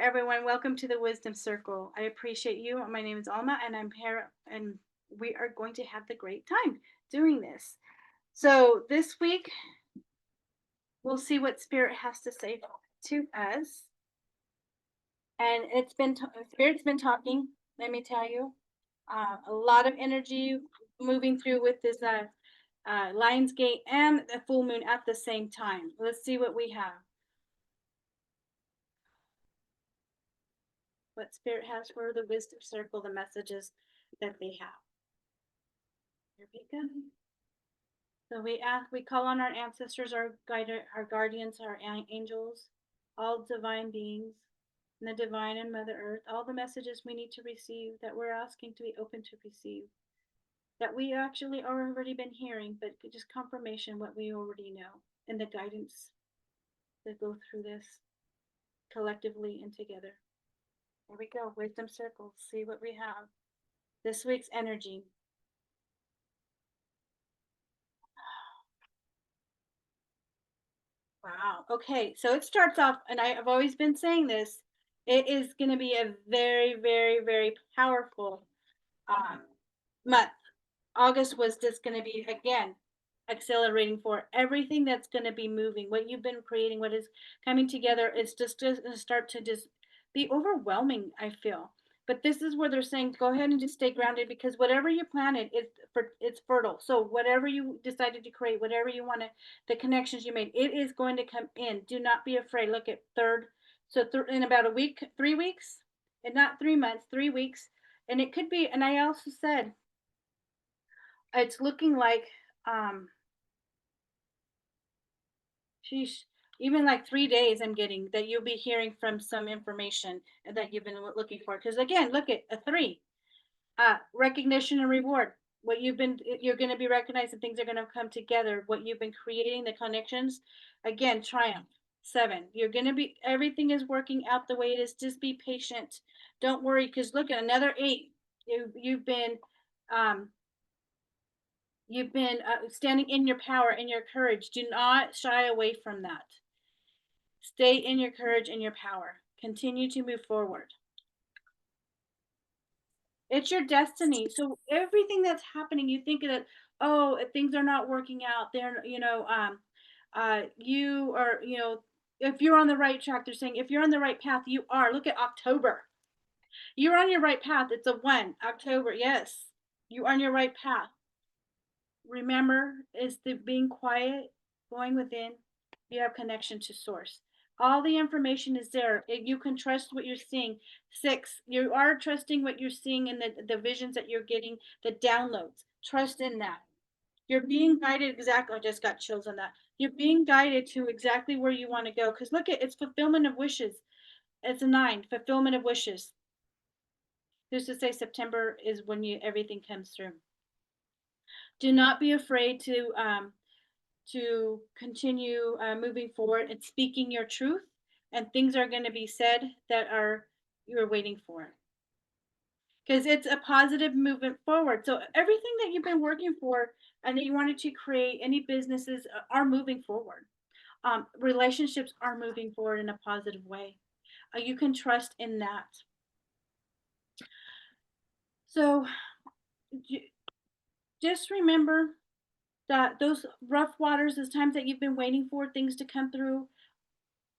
everyone. Welcome to the Wisdom Circle. I appreciate you. My name is Alma, and I'm here, and we are going to have the great time doing this. So this week, we'll see what Spirit has to say to us. And Spirit's been talking. Let me tell you, a lot of energy moving through with this Lions Gate and the full moon at the same time. Let's see what we have. What Spirit has for the Wisdom Circle, the messages that they have. Here we go. So we call on our ancestors, our guardians, our angels, all divine beings, and the divine and Mother Earth, all the messages we need to receive that we're asking to be open to receive, that we actually already been hearing, but just confirmation what we already know, and the guidance that go through this collectively and together. Here we go, Wisdom Circle, see what we have. This week's energy. Wow. Okay. So it starts off, and I've always been saying this, it is going to be a very, very, very powerful month. August was just going to be, again, accelerating for everything that's going to be moving. What you've been creating, what is coming together, it's just going to start to just be overwhelming, I feel. But this is where they're saying, go ahead and just stay grounded, because whatever you planted, it's fertile. So whatever you decided to create, whatever you want to, the connections you made, it is going to come in. Do not be afraid. Look at third. So in about a week, 3 weeks, and not 3 months, 3 weeks. And it could be, and I also said, it's looking like, sheesh, even like 3 days I'm getting that you'll be hearing from some information that you've been looking for. Because again, look at a 3, recognition and reward. You're going to be recognized, and things are going to come together. What you've been creating, the connections, again, triumph. 7, you're going to be, everything is working out the way it is. Just be patient. Don't worry, because look at another 8. You've been, standing in your power and your courage. Do not shy away from that. Stay in your courage and your power. Continue to move forward. It's your destiny. So everything that's happening, you think that, oh, if things are not working out, they're, you are, if you're on the right track, they're saying, if you're on the right path, you are. Look at October. You're on your right path. It's a 1, October. Yes, you are on your right path. Remember, is the being quiet, going within, you have connection to source. All the information is there. You can trust what you're seeing. 6, you are trusting what you're seeing in the visions that you're getting, the downloads. Trust in that. You're being guided exactly. I just got chills on that. You're being guided to exactly where you want to go. Because look at, it's fulfillment of wishes. It's a 9, fulfillment of wishes. Who's to say September is when everything comes through? Do not be afraid to continue moving forward and speaking your truth, and things are going to be said that are you're waiting for, because it's a positive movement forward. So everything that you've been working for and that you wanted to create, any businesses are moving forward. Relationships are moving forward in a positive way. You can trust in that. So just remember that those rough waters, those times that you've been waiting for things to come through,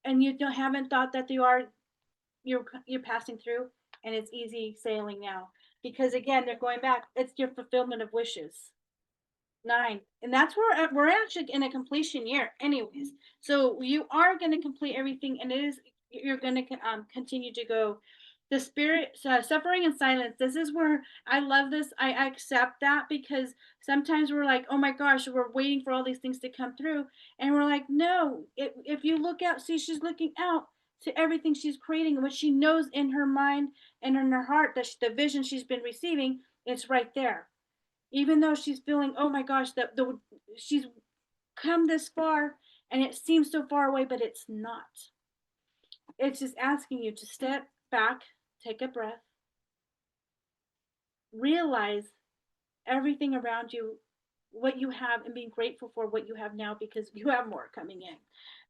and you haven't thought that you're passing through, and it's easy sailing now, because again, they're going back, it's your fulfillment of wishes. 9, and that's where we're actually in a completion year anyways. So you are going to complete everything, and you're going to continue to go. The spirit, suffering and silence, this is where I love this. I accept that, because sometimes we're like, oh my gosh, we're waiting for all these things to come through, and we're like, no, if you look out, see, she's looking out to everything she's creating, and what she knows in her mind and in her heart, that the vision she's been receiving, it's right there. Even though she's feeling, oh my gosh, she's come this far and it seems so far away, but it's not. It's just asking you to step back, take a breath, realize everything around you what you have and being grateful for what you have now because you have more coming in.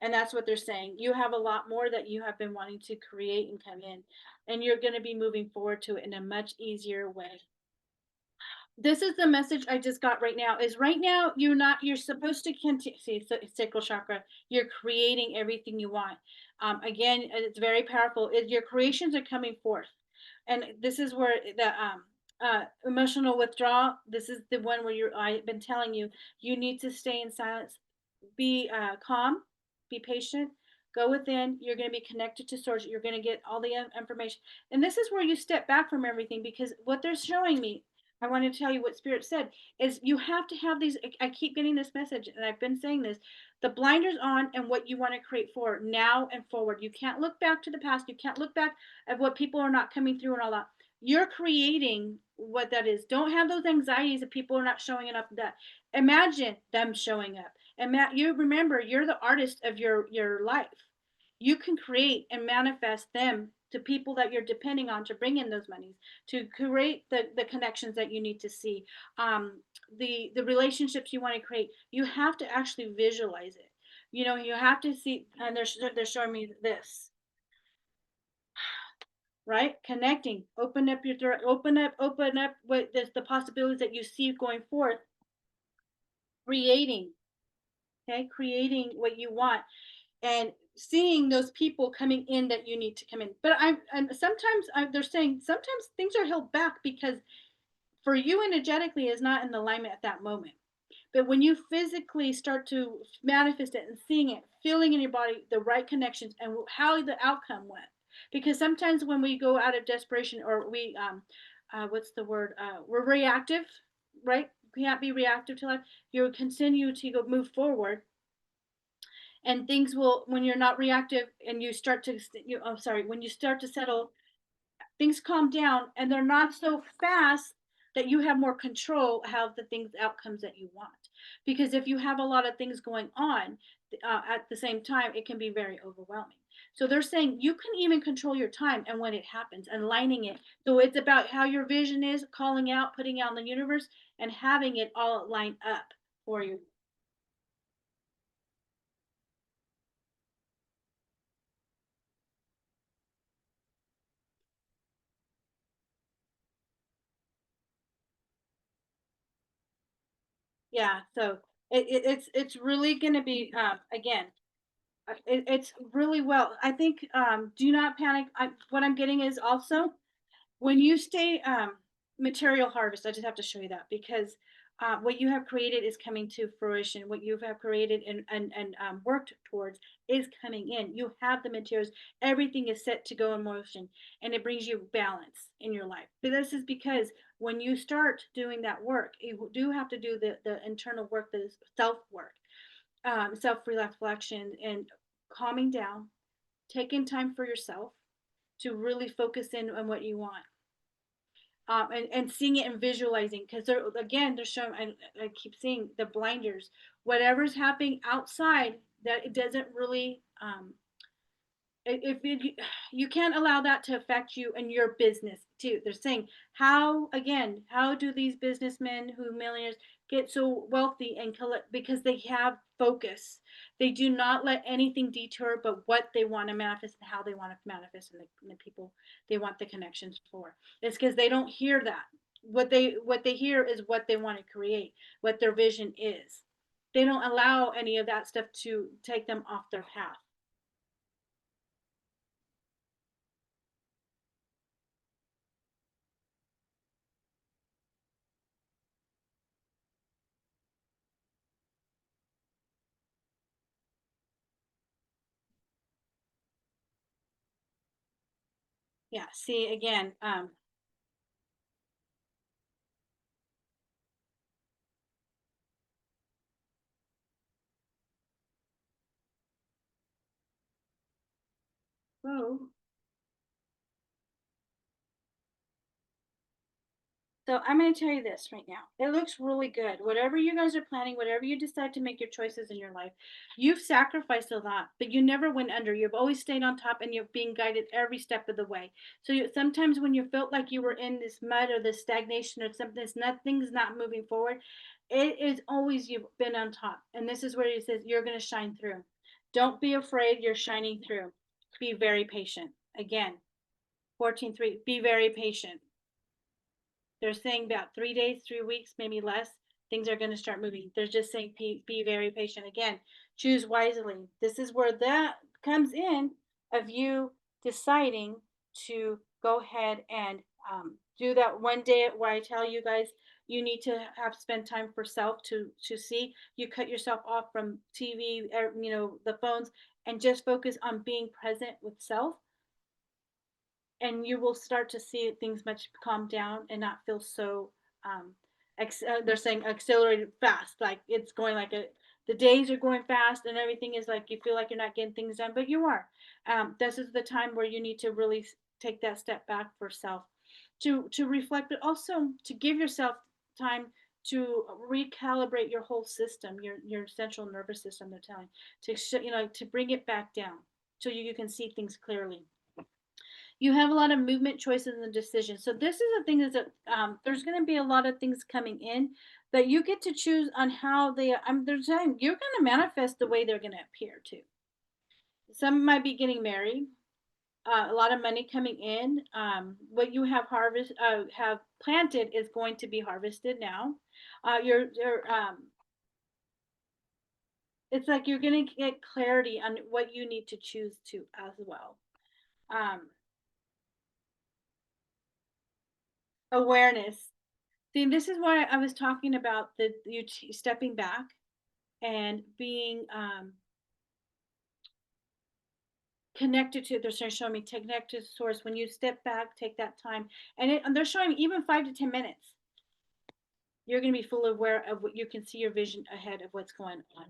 And that's what they're saying. You have a lot more that you have been wanting to create and come in, and you're going to be moving forward to it in a much easier way. This is the message I just got right now is right now you're supposed to continue see sacral chakra. You're creating everything you want. Again, it's very powerful. Your creations are coming forth, and this is where the emotional withdrawal. This is the one where you're. I've been telling you you need to stay in silence, be calm, be patient, go within. You're going to be connected to source. You're going to get all the information, and this is where you step back from everything because what they're showing me, I want to tell you what Spirit said is you have to have these. I keep getting this message, and I've been saying this: the blinders on and what you want to create for now and forward. You can't look back to the past. You can't look back at what people are not coming through and all that. You're creating what that is. Don't have those anxieties if people are not showing up. That imagine them showing up. And Matt, you remember you're the artist of your life. You can create and manifest them to people that you're depending on to bring in those monies, to create the connections that you need to see, the relationships you want to create. You have to actually visualize it. You know, you have to see, and they're showing me this, right? Connecting, open up your door, open up what the possibilities that you see going forth, creating, okay, creating what you want and seeing those people coming in that you need to come in. But I'm and sometimes they're saying sometimes things are held back because for you energetically is not in alignment at that moment. But when you physically start to manifest it and seeing it, feeling in your body the right connections and how the outcome went, because sometimes when we go out of desperation or we what's the word we're reactive, right? You can't be reactive to life. You continue to go move forward and things will when you're not reactive and you start to I'm sorry, when you start to settle, things calm down and they're not so fast that you have more control how the things outcomes that you want, because if you have a lot of things going on at the same time it can be very overwhelming. So they're saying you can even control your time and when it happens and lining it, so it's about how your vision is calling out, putting out in the universe and having it all line up for you. Yeah, so it's really going to be again it's really well. I think do not panic. What I'm getting is also when you stay material harvest. I just have to show you that because what you have created is coming to fruition. What you have created and worked towards is coming in. You have the materials. Everything is set to go in motion, and it brings you balance in your life. But this is because when you start doing that work, you do have to do the internal work, the self work, self reflection, and calming down, taking time for yourself to really focus in on what you want, and seeing it and visualizing because they're again they're showing I keep seeing the blinders, whatever's happening outside that it doesn't really if it, you can't allow that to affect you and your business too. They're saying how again, how do these businessmen who millionaires get so wealthy and collect because they have focus. They do not let anything detour but what they want to manifest and how they want to manifest and the people they want the connections for. It's because they don't hear that. What they hear is what they want to create, what their vision is. They don't allow any of that stuff to take them off their path. Yeah, see again, whoa. So I'm going to tell you this right now. It looks really good. Whatever you guys are planning, whatever you decide to make your choices in your life, you've sacrificed a lot, but you never went under. You've always stayed on top and you're being guided every step of the way. So sometimes when you felt like you were in this mud or this stagnation or something, nothing's not moving forward, It is always you've been on top. And this is where he says you're going to shine through. Don't be afraid, you're shining through. Be very patient. Again, 14:3. Be very patient. They're saying about 3 days, 3 weeks, maybe less, things are going to start moving. They're just saying be very patient. Again, choose wisely. This is where that comes in of you deciding to go ahead and do that one day where I tell you guys you need to have spend time for self to see you cut yourself off from TV, the phones, and just focus on being present with self, and you will start to see things much calm down and not feel so um they're saying accelerated fast, like it's going like a the days are going fast and everything is like you feel like you're not getting things done, but you are. This is the time where you need to really take that step back for self to reflect, but also to give yourself time to recalibrate your whole system, your central nervous system, they're telling to to bring it back down so you can see things clearly. You have a lot of movement choices and decisions. So this is the thing is that there's going to be a lot of things coming in that you get to choose on how they. They're saying you're going to manifest the way they're going to appear too. Some might be getting married. A lot of money coming in. What you have planted is going to be harvested now. It's like you're going to get clarity on what you need to choose to as well. Um, Awareness. See, this is why I was talking about the you stepping back and being connected to. They're showing me connected to source. When you step back, take that time, and they're showing me even 5 to 10 minutes. You're going to be fully aware of what you can see your vision ahead of what's going on.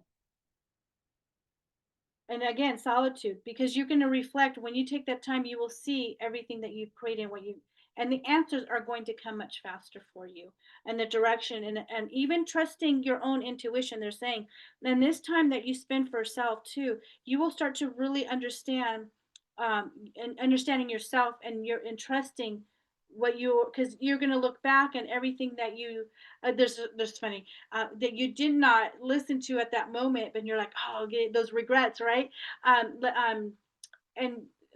And again, solitude, because you're going to reflect. When you take that time, you will see everything that you've created, what you and the answers are going to come much faster for you, and the direction, and even trusting your own intuition. They're saying, and this time that you spend for yourself too, you will start to really understand, and understanding yourself, and you're trusting what you, because you're going to look back and everything that you there's funny that you did not listen to at that moment, but you're like, oh, okay, those regrets, right? And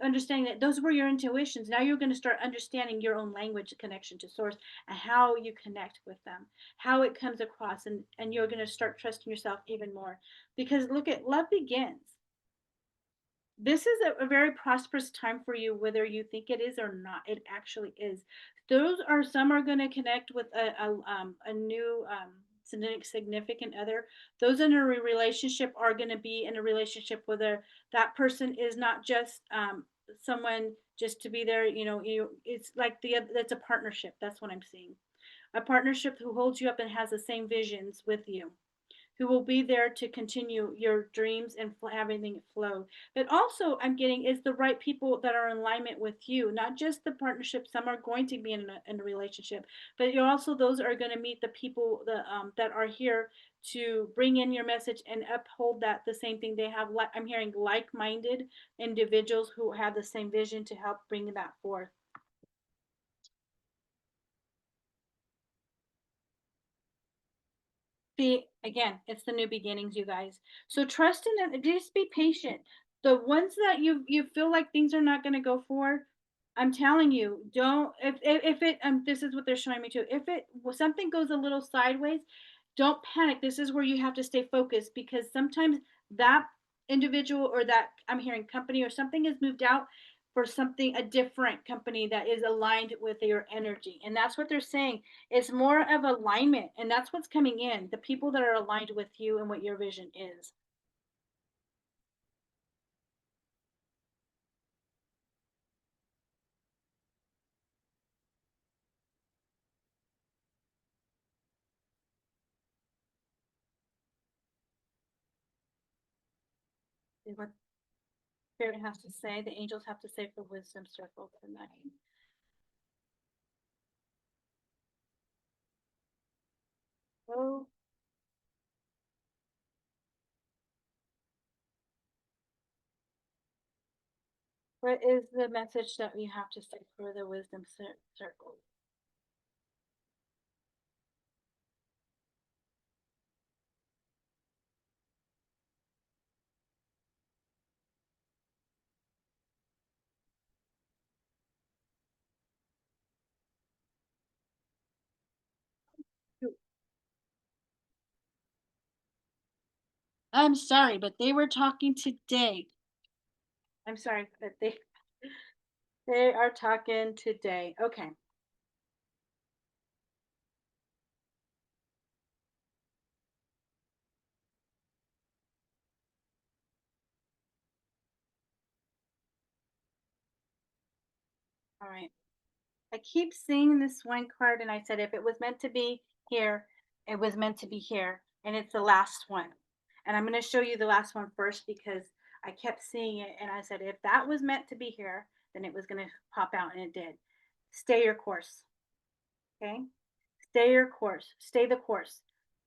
understanding that those were your intuitions. Now you're going to start understanding your own language connection to source and how you connect with them, how it comes across, and you're going to start trusting yourself even more, because look at love begins. This is a very prosperous time for you, whether you think it is or not. It actually is. Those are some are going to connect with a new significant other. Those in a relationship are going to be in a relationship where that person is not just someone just to be there. It's like that's a partnership. That's what I'm seeing. A partnership who holds you up and has the same visions with you, who will be there to continue your dreams and having it flow. But also, I'm getting is the right people that are in alignment with you, not just the partnership. Some are going to be in a relationship, but you're also those are going to meet the people that are here to bring in your message and uphold that the same thing they have. I'm hearing like-minded individuals who have the same vision to help bring that forth. See, again, it's the new beginnings, you guys. So trust in it. Just be patient. The ones that you feel like things are not going to go for, I'm telling you, don't. If it this is what they're showing me too. If it something goes a little sideways, don't panic. This is where you have to stay focused, because sometimes that individual or that I'm hearing company or something has moved out for something a different company that is aligned with your energy, and that's what they're saying. It's more of alignment, and that's what's coming in. The people that are aligned with you and what your vision is. Is what spirit has to say. The angels have to say for wisdom circle tonight. Oh, what is the message that we have to say for the wisdom circle? I'm sorry, but they were talking today. I'm sorry, but they are talking today. Okay. All right. I keep seeing this one card, and I said, if it was meant to be here, it was meant to be here. And it's the last one. And I'm going to show you the last one first because I kept seeing it. And I said, if that was meant to be here, then it was going to pop out. And it did. Stay your course. Okay. Stay your course. Stay the course.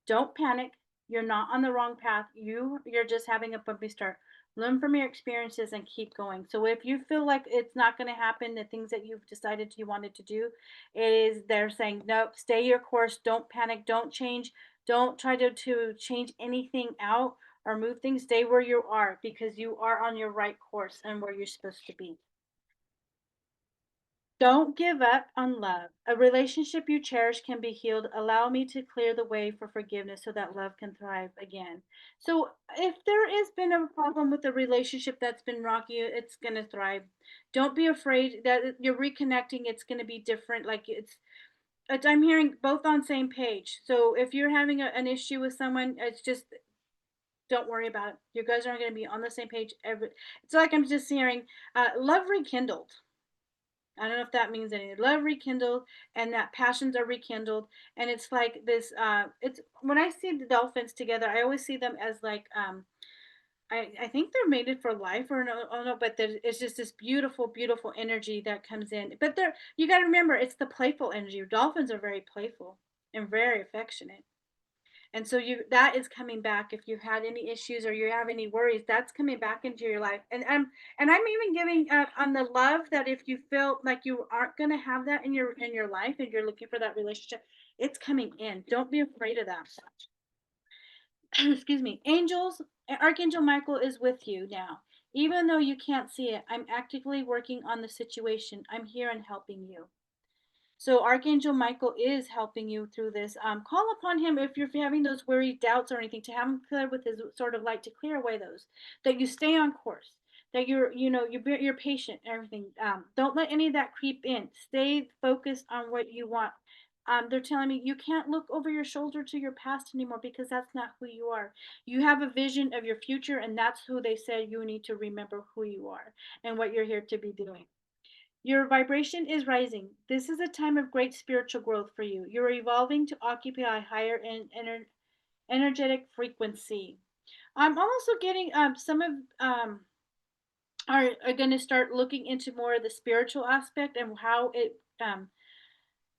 Don't panic. You're not on the wrong path. You're just having a bumpy start. Learn from your experiences and keep going. So if you feel like it's not going to happen, the things that you've decided you wanted to do, it is they're saying nope. Stay your course. Don't panic. Don't change. Don't try to change anything out or move things. Stay where you are because you are on your right course and where you're supposed to be. Don't give up on love. A relationship you cherish can be healed. Allow me to clear the way for forgiveness so that love can thrive again. So, if there has been a problem with a relationship that's been rocky, it's going to thrive. Don't be afraid that you're reconnecting. It's going to be different. I'm hearing both on same page. So, if you're having an issue with someone, it's just don't worry about it. You guys aren't going to be on the same page. It's like I'm just hearing love rekindled. I don't know if that means anything. Love rekindled and that passions are rekindled. And it's like this it's when I see the dolphins together, I always see them as like I think they're mated for life or no oh no, but it's just this beautiful, beautiful energy that comes in. But they're you gotta remember it's the playful energy. Dolphins are very playful and very affectionate. And so you that is coming back if you had any issues or you have any worries, that's coming back into your life. And I'm even giving on the love that if you feel like you aren't going to have that in your life and you're looking for that relationship, it's coming in. Don't be afraid of that. Excuse me. Angels, Archangel Michael is with you now. Even though you can't see it, I'm actively working on the situation. I'm here and helping you. So Archangel Michael is helping you through this. Call upon him if you're having those worried doubts or anything to have him clear with his sort of light to clear away those. That you stay on course. That you're patient and everything. Don't let any of that creep in. Stay focused on what you want. They're telling me you can't look over your shoulder to your past anymore because that's not who you are. You have a vision of your future, and that's who they said you need to remember who you are and what you're here to be doing. Your vibration is rising. This is a time of great spiritual growth for you. You're evolving to occupy a higher energetic frequency. I'm also getting some of are going to start looking into more of the spiritual aspect and how it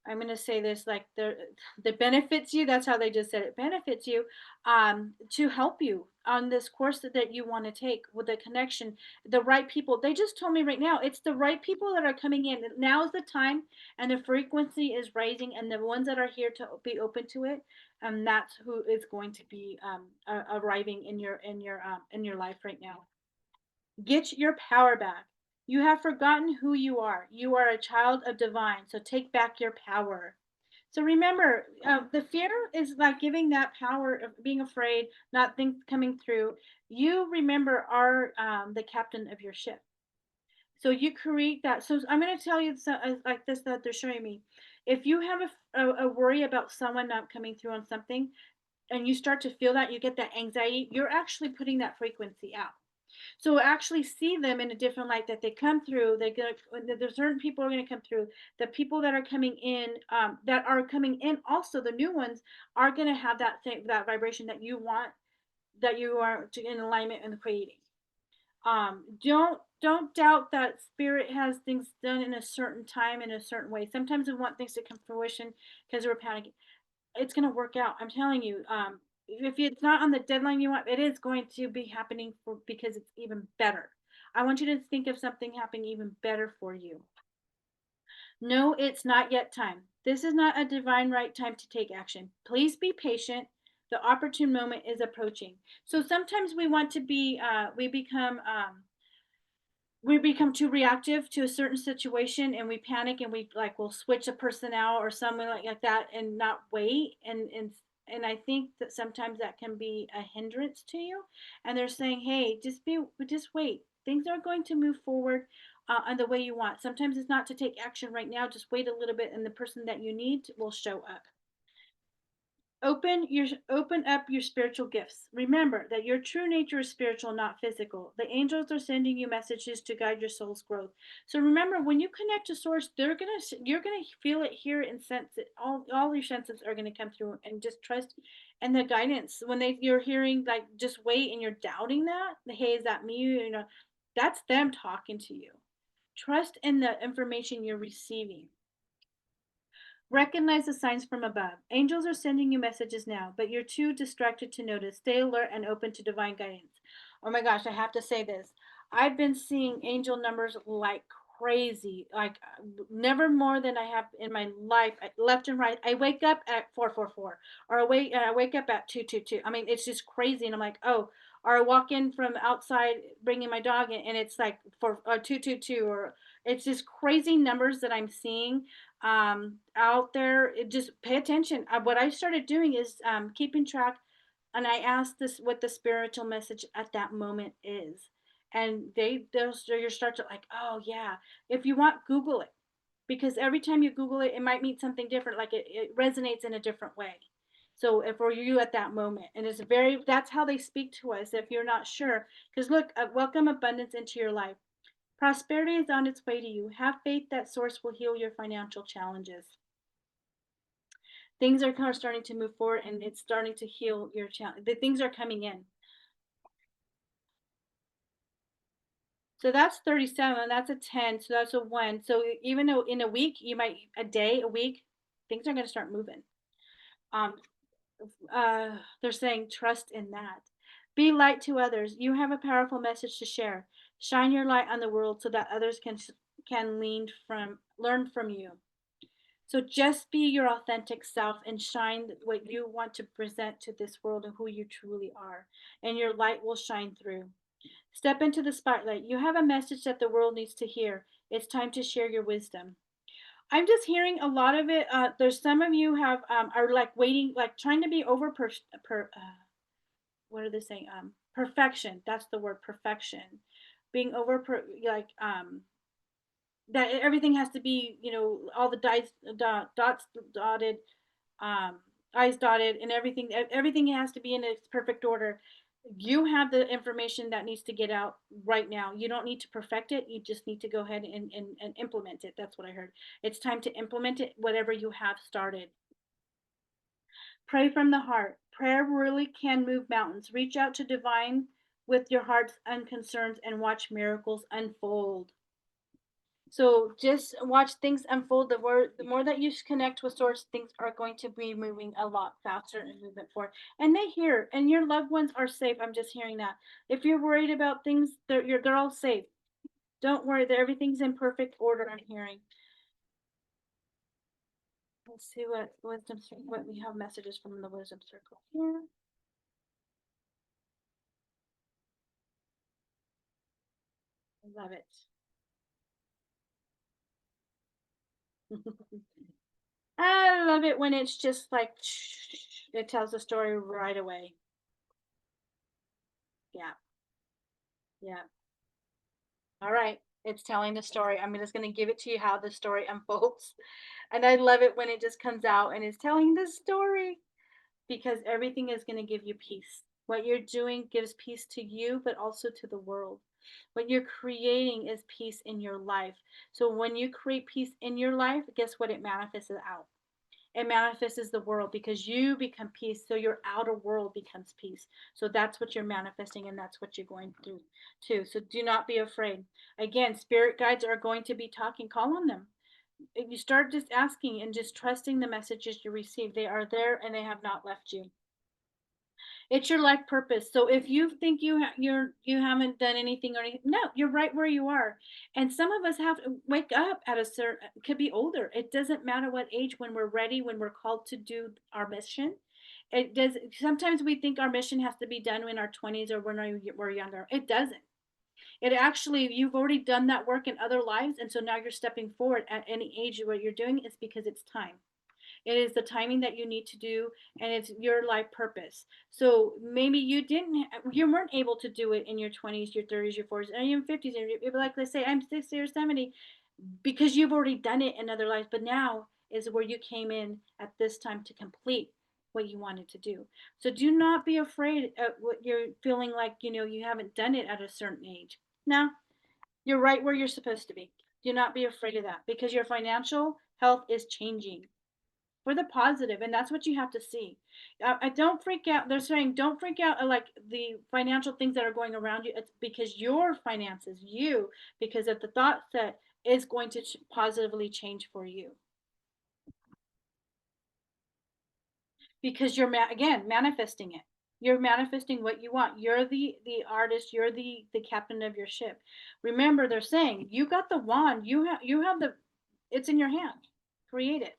I'm going to say this like the benefits you. That's how they just said it benefits you to help you on this course that you want to take with the connection, the right people. They just told me right now it's the right people that are coming in. Now is the time, and the frequency is rising, and the ones that are here to be open to it, and that's who is going to be arriving in your life right now. Get your power back. You have forgotten who you are. You are a child of divine, so take back your power. So remember, the fear is like giving that power of being afraid, not things coming through. You remember are the captain of your ship. So you create that. So I'm going to tell you like this that they're showing me. If you have a worry about someone not coming through on something, and you start to feel that, you get that anxiety, you're actually putting that frequency out. So actually see them in a different light that they come through. They get there's certain people are going to come through. The people that are coming in, also the new ones are going to have that same that vibration that you want, that you are in alignment and creating. Don't doubt that spirit has things done in a certain time in a certain way. Sometimes we want things to come to fruition because we're panicking. It's going to work out. I'm telling you. If it's not on the deadline you want, it is going to be happening for because it's even better. I want you to think of something happening even better for you. No, it's not yet time. This is not a divine right time to take action. Please be patient. The opportune moment is approaching. So sometimes we want to be, we become too reactive to a certain situation and we panic and we like will switch a person out or something like that and not wait and I think that sometimes that can be a hindrance to you. And they're saying, hey, just wait. Things are going to move forward in the way you want. Sometimes it's not to take action right now. Just wait a little bit, and the person that you need will show up. Open up your spiritual gifts. Remember that your true nature is spiritual, not physical. The angels are sending you messages to guide your soul's growth. So remember, when you connect to source, you're gonna feel it, hear it, and sense it. All your senses are gonna come through, and just trust and the guidance. When you're hearing like just wait and you're doubting that, hey, is that me? You know, that's them talking to you. Trust in the information you're receiving. Recognize the signs from above. Angels are sending you messages now, but you're too distracted to notice. Stay alert and open to divine guidance. Oh my gosh, I have to say this. I've been seeing angel numbers like crazy, like never more than I have in my life, left and right. I wake up at 444, or I wake up at 222. I mean, it's just crazy, and I'm like, oh. Or I walk in from outside bringing my dog in, and it's like for 222, or it's just crazy numbers that I'm seeing out there. It just pay attention. What I started doing is keeping track, and I asked this what the spiritual message at that moment is, and they'll you start to like, oh yeah. If you want, Google it, because every time you Google it, it might mean something different. Like it resonates in a different way. So if for you at that moment, and it's very that's how they speak to us. If you're not sure, because look, welcome abundance into your life. Prosperity is on its way to you. Have faith that source will heal your financial challenges. Things are kind of starting to move forward, and it's starting to heal your challenge. The things are coming in. So that's 37. That's a 10. So that's a 1. So even though in a week, a day, a week, things are going to start moving. Um, they're saying trust in that. Be light to others. You have a powerful message to share. Shine your light on the world so that others can learn from you. So just be your authentic self and shine what you want to present to this world and who you truly are, and your light will shine through. Step into the spotlight. You have a message that the world needs to hear. It's time to share your wisdom. I'm just hearing a lot of it. There's some of you have are like waiting, like trying to be over what are they saying? Perfection. That's the word, perfection. Being like that everything has to be, all the dots dotted, um, I's dotted, and everything has to be in its perfect order. You have the information that needs to get out right now. You don't need to perfect it. You just need to go ahead and implement it. That's what I heard. It's time to implement it, whatever you have started. Pray from the heart. Prayer really can move mountains. Reach out to divine with your heart's unconcerns and watch miracles unfold. So just watch things unfold. The more that you connect with source, things are going to be moving a lot faster and moving forward. And they hear, and your loved ones are safe. I'm just hearing that. If you're worried about things, they're all safe. Don't worry, everything's in perfect order. I'm hearing. Let's see what we have messages from the wisdom circle here. I love it. I love it when it's just like it tells the story right away. Yeah, yeah. All right. It's telling the story. I'm just going to give it to you how the story unfolds. And I love it when it just comes out and is telling the story, because everything is going to give you peace. What you're doing gives peace to you, but also to the world. What you're creating is peace in your life. So when you create peace in your life, guess what? It manifests out. It manifests as the world, because you become peace, so your outer world becomes peace. So that's what you're manifesting, and that's what you're going through too. So do not be afraid. Again, spirit guides are going to be talking. Call on them. If you start just asking and just trusting the messages you receive, they are there and they have not left you. It's your life purpose. So if you think you haven't done anything or anything, no, you're right where you are. And some of us have to wake up at a certain, could be older. It doesn't matter what age. When we're ready, when we're called to do our mission, it does. Sometimes we think our mission has to be done in our 20s or when we're younger. It doesn't. It actually, you've already done that work in other lives, and so now you're stepping forward at any age. What you're doing is because it's time. It is the timing that you need to do, and it's your life purpose. So maybe you weren't able to do it in your 20s, your 30s, your 40s, and even 50s. And like, let's say I'm 60 or 70, because you've already done it in other lives, but now is where you came in at this time to complete what you wanted to do. So do not be afraid of what you're feeling like, you haven't done it at a certain age. No, you're right where you're supposed to be. Do not be afraid of that, because your financial health is changing for the positive, and that's what you have to see. I don't freak out. They're saying don't freak out like the financial things that are going around you. It's because your finances, because of the thought set is going to positively change for you, because you're again manifesting it. You're manifesting what you want. You're the artist. You're the captain of your ship. Remember, they're saying you got the wand. You have the. It's in your hand. Create it.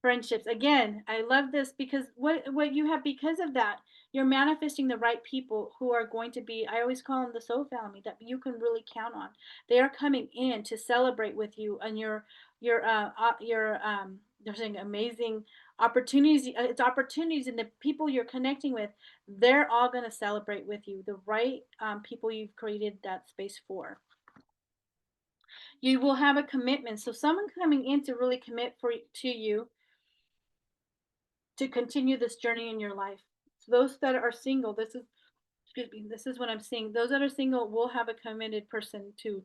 Friendships. Again, I love this, because what you have, because of that, you're manifesting the right people who are going to be, I always call them the soul family, that you can really count on. They are coming in to celebrate with you, and your they're saying amazing opportunities. It's opportunities, and the people you're connecting with, they're all going to celebrate with you, the right people you've created that space for. You will have a commitment, so someone coming in to really commit to you to continue this journey in your life. So those that are single, this is what I'm seeing. Those that are single will have a committed person to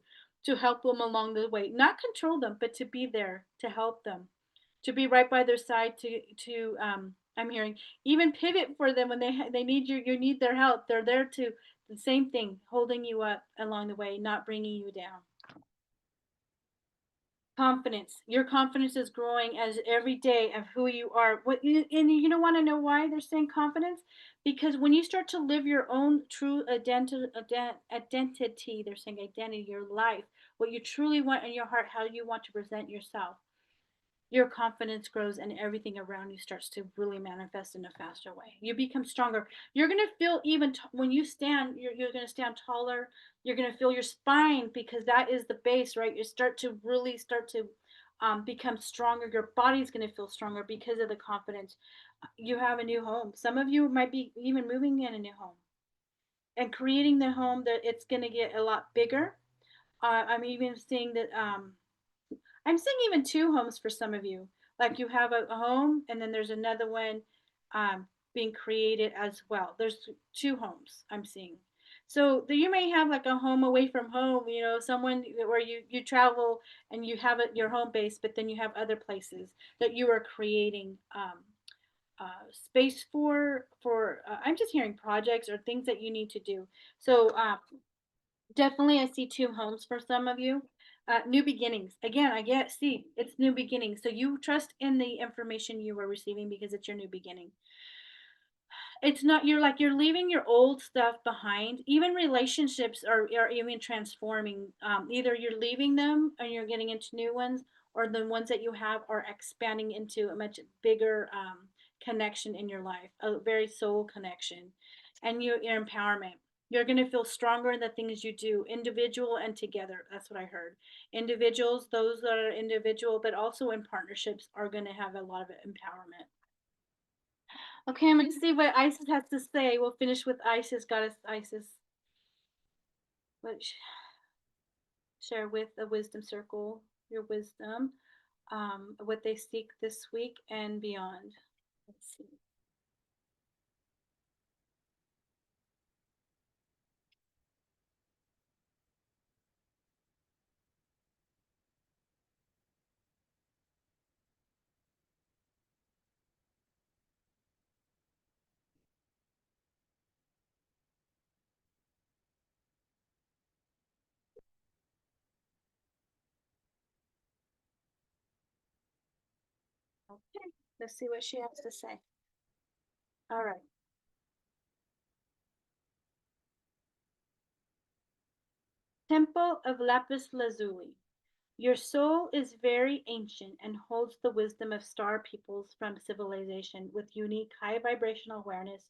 help them along the way, not control them, but to be there to help them, to be right by their side, to I'm hearing even pivot for them when they need you need their help. They're there to the same thing, holding you up along the way, not bringing you down. Confidence. Your confidence is growing as every day of who you are. And you don't want to know why they're saying confidence? Because when you start to live your own true identity, they're saying identity, your life, what you truly want in your heart, how you want to present yourself, your confidence grows, and everything around you starts to really manifest in a faster way. You become stronger. You're going to feel even when you stand, you're going to stand taller. You're going to feel your spine, because that is the base, right? You start to become stronger. Your body's going to feel stronger because of the confidence. You have a new home. Some of you might be even moving in a new home and creating the home that it's going to get a lot bigger. I'm even seeing that I'm seeing even two homes for some of you. Like you have a home, and then there's another one being created as well. There's two homes I'm seeing. So you may have like a home away from home, someone where you travel and you have your home base, but then you have other places that you are creating space for. I'm just hearing projects or things that you need to do. So definitely, I see two homes for some of you. New beginnings. Again, I get, see, it's new beginnings. So you trust in the information you were receiving, because it's your new beginning. It's not, you're leaving your old stuff behind. Even relationships are even transforming. Either you're leaving them and you're getting into new ones, or the ones that you have are expanding into a much bigger connection in your life, a very soul connection, and your empowerment. You're going to feel stronger in the things you do, individual and together. That's what I heard. Individuals, those that are individual, but also in partnerships, are going to have a lot of empowerment. Okay, I'm going to see what Isis has to say. We'll finish with Isis, Goddess Isis. What share with the wisdom circle, your wisdom, what they seek this week and beyond. Let's see. Okay, let's see what she has to say. All right. Temple of Lapis Lazuli. Your soul is very ancient and holds the wisdom of star peoples from civilization with unique high vibrational awareness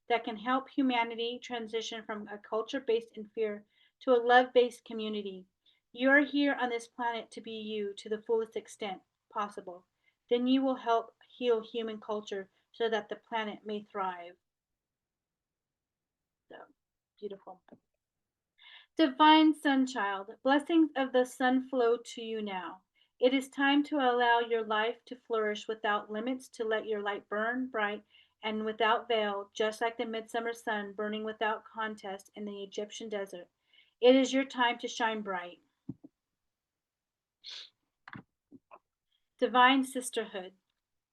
that can help humanity transition from a culture based in fear to a love based community. You are here on this planet to be you to the fullest extent. possible. Then you will help heal human culture so that the planet may thrive. So beautiful. Divine Sunchild, blessings of the sun flow to you now. It is time to allow your life to flourish without limits, to let your light burn bright and without veil, just like the midsummer sun burning without contest in the Egyptian desert. It is your time to shine bright. Divine Sisterhood,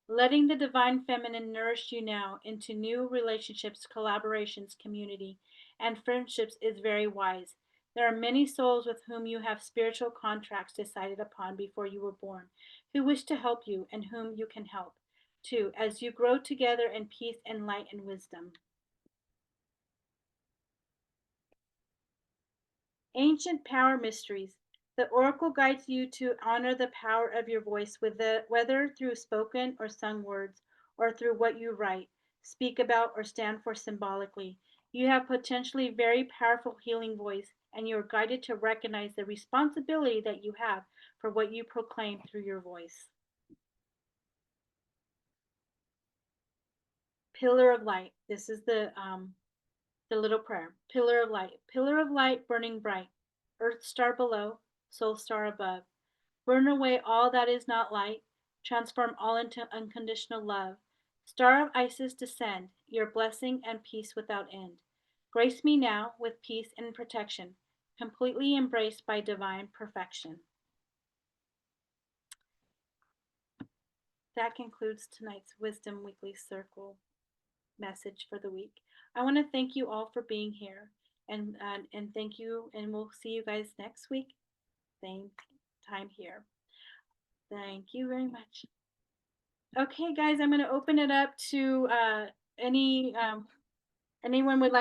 letting the divine feminine nourish you now into new relationships, collaborations, community, and friendships is very wise. There are many souls with whom you have spiritual contracts decided upon before you were born, who wish to help you and whom you can help, too, as you grow together in peace and light and wisdom. Ancient power mysteries. The oracle guides you to honor the power of your voice, whether through spoken or sung words, or through what you write, speak about, or stand for symbolically. You have potentially very powerful healing voice, and you are guided to recognize the responsibility that you have for what you proclaim through your voice. Pillar of light. This is the little prayer. Pillar of light, burning bright. Earth star below, soul star above. Burn away all that is not light, transform all into unconditional love. Star of Isis, descend, your blessing and peace without end. Grace me now with peace and protection, completely embraced by divine perfection. That concludes tonight's Wisdom Weekly Circle message for the week. I want to thank you all for being here, and thank you, and we'll see you guys next week, same time here. Thank you very much. Okay, guys, I'm going to open it up to any anyone would like